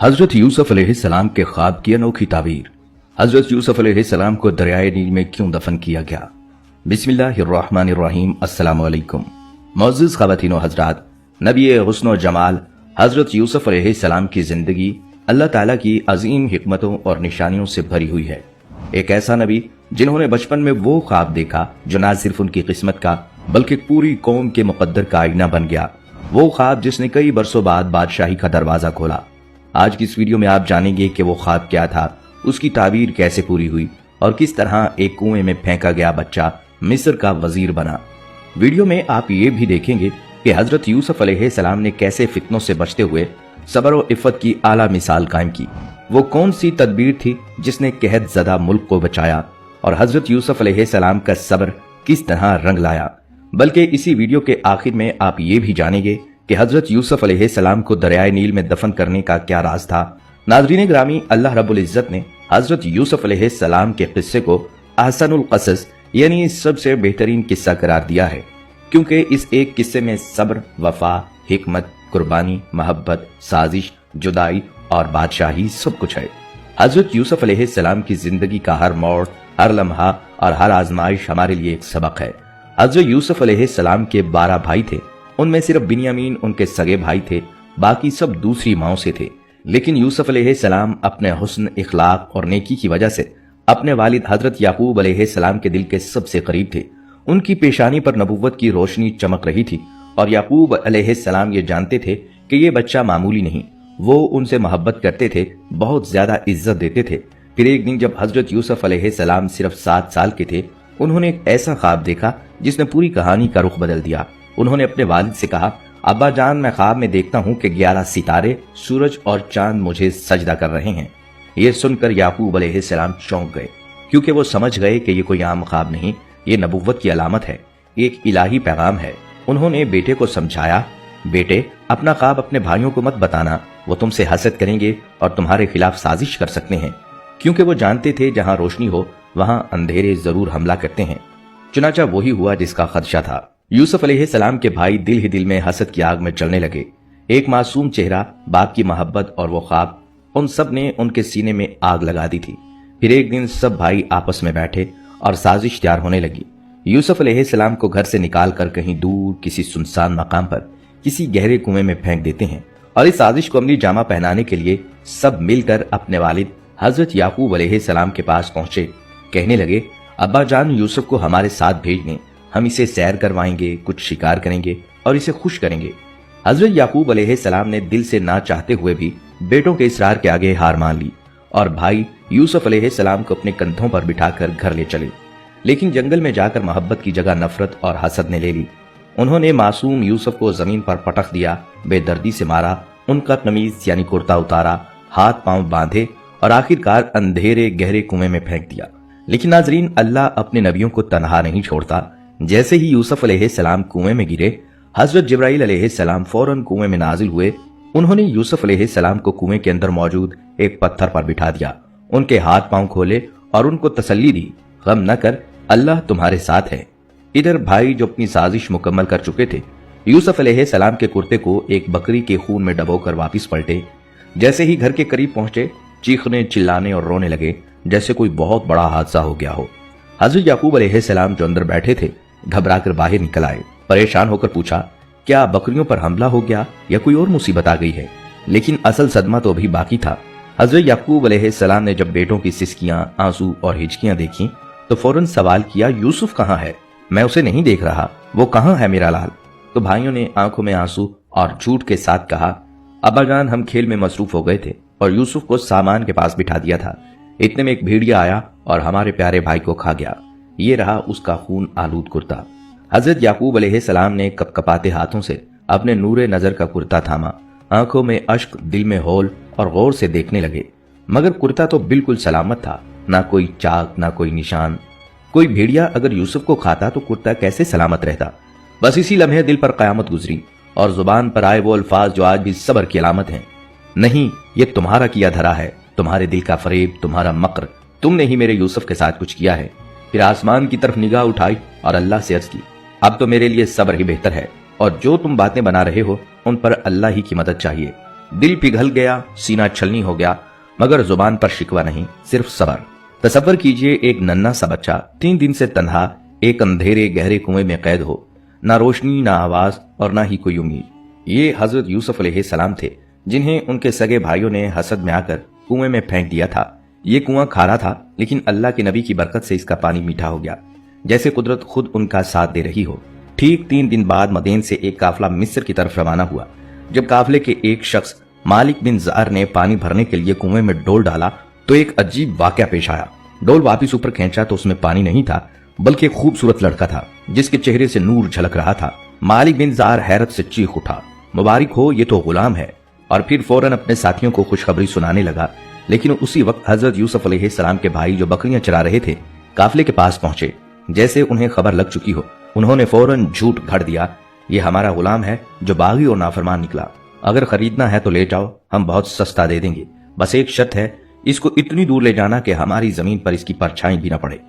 हजरत यूसुफ अलैहिस्सलाम के ख्वाब की अनोखी ताबीर। हजरत यूसुफ अलैहिस्सलाम को दरियाए नील में क्यों दफन किया गया? बिस्मिल्लाहिर्रहमानिर्रहीम। अस्सलामु अलैकुम। मुअज़्ज़िज़ ख़वातीन व हज़रात, नबी हुस्न व जमाल हजरत यूसुफ अलैहिस्सलाम की जिंदगी अल्लाह ताला की अजीम हिकमतों और निशानियों से भरी हुई है। एक ऐसा नबी जिन्होंने बचपन में वो ख्वाब देखा जो न सिर्फ उनकी किस्मत का बल्कि पूरी कौम के मुकद्दर का आईना बन गया। वो ख्वाब जिसने कई बरसों बाद बादशाही का दरवाजा खोला। आज की इस वीडियो में आप जानेंगे कि वो ख्वाब क्या था, उसकी ताबीर कैसे पूरी हुई और किस तरह एक कुएं में फेंका गया बच्चा मिस्र का वजीर बना। वीडियो में आप ये भी देखेंगे कि हजरत यूसुफ अलैहिस्सलाम ने कैसे फितनों से बचते हुए सब्र और इफ़्फ़त की आला मिसाल कायम की। वो कौन सी तदबीर थी जिसने कहत ज़दा मुल्क को बचाया और हजरत यूसुफ अलैहिस्सलाम का सब्र किस तरह रंग लाया। बल्कि इसी वीडियो के आखिर में आप ये भी जानेंगे कि हजरत यूसुफ अलैहिस्सलाम को दरियाए नील में दफन करने का क्या राज था। नाज़रीन ग्रामी, अल्लाह रब्बुल इज्जत ने हजरत यूसुफ अलैहिस्सलाम के किस्से को अहसनुल क़सस यानी सबसे बेहतरीन किस्सा करार दिया है, क्योंकि इस एक किस्से में सब्र, वफा, हिकमत, कुर्बानी, मोहब्बत, साजिश, जुदाई और बादशाही सब कुछ है। हजरत यूसुफ अलैहिस्सलाम की जिंदगी का हर मोड़, हर लम्हा और हर आजमाइश हमारे लिए एक सबक है। हजरत यूसुफ अलैहिस्सलाम के 12 भाई थे, उनमें सिर्फ बिन्यामीन उनके सगे भाई थे, बाकी सब दूसरी माओं से थे। लेकिन यूसुफ अलैहिस्सलाम अपने हुस्न, इखलाक और नेकी की वजह से अपने वालिद हजरत याकूब अलैहिस्सलाम के दिल के सबसे करीब थे। उनकी पेशानी पर नबुव्वत की रोशनी चमक रही थी और याकूब अलैहिस्सलाम ये जानते थे कि ये बच्चा मामूली नहीं। वो उनसे मोहब्बत करते थे, बहुत ज्यादा इज्जत देते थे। फिर एक दिन जब हजरत यूसुफ अलैहिस्सलाम सिर्फ 7 साल के थे, उन्होंने एक ऐसा ख्वाब देखा जिसने पूरी कहानी का रुख बदल दिया। उन्होंने अपने वालिद से कहा, अब्बा जान, मैं ख्वाब में देखता हूँ कि 11 सितारे, सूरज और चांद मुझे सजदा कर रहे हैं। ये सुनकर याकूब अलैहिस्सलाम चौंक गए, क्योंकि वो समझ गए कि ये कोई आम ख्वाब नहीं, ये नबुव्वत की अलामत है, एक इलाही पैगाम है। उन्होंने बेटे को समझाया, बेटे अपना ख्वाब अपने भाइयों को मत बताना, वो तुमसे हसद करेंगे और तुम्हारे खिलाफ साजिश कर सकते हैं, क्योंकि वो जानते थे जहां रोशनी हो वहां अंधेरे जरूर हमला करते हैं। चुनाचा वही हुआ जिसका खदशा था। यूसुफ अलैहिस्सलाम के भाई दिल ही दिल में हसद की आग में जलने लगे। एक मासूम चेहरा, बाप की मोहब्बत और वो ख्वाब, उन सब ने उनके सीने में आग लगा दी थी। फिर एक दिन सब भाई आपस में बैठे और साजिश तैयार होने लगी। यूसुफ अलैहिस्सलाम को घर से निकाल कर कहीं दूर किसी सुनसान मकाम पर किसी गहरे कुएं में फेंक देते हैं और इस साजिश को अमली जामा पहनाने के लिए सब मिलकर अपने वालिद हजरत याकूब अलैहिस्सलाम के पास पहुंचे। कहने लगे, अब्बा जान, यूसुफ को हमारे साथ भेज दें, हम इसे सैर करवाएंगे, कुछ शिकार करेंगे और इसे खुश करेंगे। हजरत याकूब अलैहिस्सलाम ने दिल से ना चाहते हुए भी बेटों के इसरार के आगे हार मान ली और भाई यूसुफ अलैहिस्सलाम को अपने कंधों पर बिठाकर घर ले चले। लेकिन जंगल में जाकर मोहब्बत की जगह नफरत और हसद ने ले ली। उन्होंने मासूम यूसुफ को जमीन पर पटक दिया, बेदर्दी से मारा, उनका कमीज यानी कुर्ता उतारा, हाथ पांव बांधे और आखिरकार अंधेरे गहरे कुएं में फेंक दिया। लेकिन नाजरीन, अल्लाह अपने नबियों को तनहा नहीं छोड़ता। जैसे ही यूसुफ अलैहिस्सलाम कुएं में गिरे, हजरत जिब्राइल अलैहिस्सलाम फौरन कुएं में नाजिल हुए। उन्होंने यूसुफ अलैहिस्सलाम को कुएं के अंदर मौजूद एक पत्थर पर बिठा दिया, उनके हाथ पांव खोले और उनको तसल्ली दी, गम न कर, अल्लाह तुम्हारे साथ है। इधर भाई जो अपनी साजिश मुकम्मल कर चुके थे, यूसुफ अलैहिस्सलाम के कुर्ते को एक बकरी के खून में डबोकर वापिस पलटे। जैसे ही घर के करीब पहुंचे, चीखने, चिल्लाने और रोने लगे जैसे कोई बहुत बड़ा हादसा हो गया हो। हजरत याकूब अलैहिस्सलाम जो अंदर बैठे थे घबराकर बाहर निकल आए। परेशान होकर पूछा, क्या बकरियों पर हमला हो गया या कोई और मुसीबत आ गई है? लेकिन असल सदमा तो अभी बाकी था। हजरत याकूब अलैहिस्सलाम ने जब बेटों की सिसकियां, आंसू और हिचकियां देखी तो फौरन सवाल किया, यूसुफ कहाँ है? मैं उसे नहीं देख रहा, वो कहाँ है मेरा लाल? तो भाइयों ने आंखों में आंसू और झूठ के साथ कहा, अब्बा जान, हम खेल में मसरूफ हो गए थे और यूसुफ को सामान के पास बिठा दिया था। इतने में एक भेड़िया आया और हमारे प्यारे भाई को खा गया। ये रहा उसका खून आलूद कुर्ता। हजरत याकूब अलैहिस्सलाम ने कपकपाते हाथों से अपने नूरे नजर का कुर्ता थामा, आंखों में अश्क, दिल में हौल और गौर से देखने लगे। मगर कुर्ता तो बिल्कुल सलामत था, ना कोई चाक, ना कोई निशान। कोई भेड़िया अगर यूसुफ को खाता तो कुर्ता कैसे सलामत रहता? बस इसी लम्हे दिल पर कयामत गुजरी और जुबान पर आए वो अल्फाज जो आज भी सब्र की अलामत हैं। नहीं, ये तुम्हारा किया धरा है, तुम्हारे दिल का फरेब, तुम्हारा मक्र, तुमने ही मेरे यूसुफ के साथ कुछ किया है। फिर आसमान की तरफ निगाह उठाई और अल्लाह से अर्ज की, अब तो मेरे लिए सब्र ही बेहतर है और जो तुम बातें बना रहे हो उन पर अल्लाह ही की मदद चाहिए। दिल पिघल गया, सीना छलनी हो गया, मगर जुबान पर शिकवा नहीं, सिर्फ सबर। तसव्वुर कीजिए एक नन्हा सा बच्चा 3 दिन से तन्हा एक अंधेरे गहरे कुएं में कैद हो, ना रोशनी, ना आवाज और ना ही कोई उम्मीद। ये हजरत यूसुफ अलैहिस्सलाम थे, जिन्हें उनके सगे भाइयों ने हसद में आकर कुएं में फेंक दिया था। ये कुआं खारा था, लेकिन अल्लाह के नबी की बरकत से इसका पानी मीठा हो गया, जैसे कुदरत खुद उनका साथ दे रही हो। ठीक 3 दिन बाद मदीन से एक काफिला मिस्र की तरफ रवाना हुआ। जब काफिले के एक शख्स मालिक बिन ज़ार ने पानी भरने के लिए कुएं में डोल डाला तो एक अजीब वाकया पेश आया। डोल वापिस ऊपर खींचा तो उसमें पानी नहीं था, बल्कि एक खूबसूरत लड़का था, जिसके चेहरे से नूर झलक रहा था। मालिक बिन ज़ार हैरत से चीख उठा, मुबारक हो, ये तो गुलाम है। और फिर फौरन अपने साथियों को खुशखबरी सुनाने लगा। लेकिन उसी वक्त हजरत यूसुफ अलैहिस्सलाम के भाई जो बकरियां चरा रहे थे काफिले के पास पहुंचे। जैसे उन्हें खबर लग चुकी हो, उन्होंने फौरन झूठ घड़ दिया, ये हमारा गुलाम है जो बागी और नाफरमान निकला। अगर खरीदना है तो ले जाओ, हम बहुत सस्ता दे देंगे। बस एक शर्त है, इसको इतनी दूर ले जाना कि हमारी जमीन पर इसकी परछाई भी न पड़े।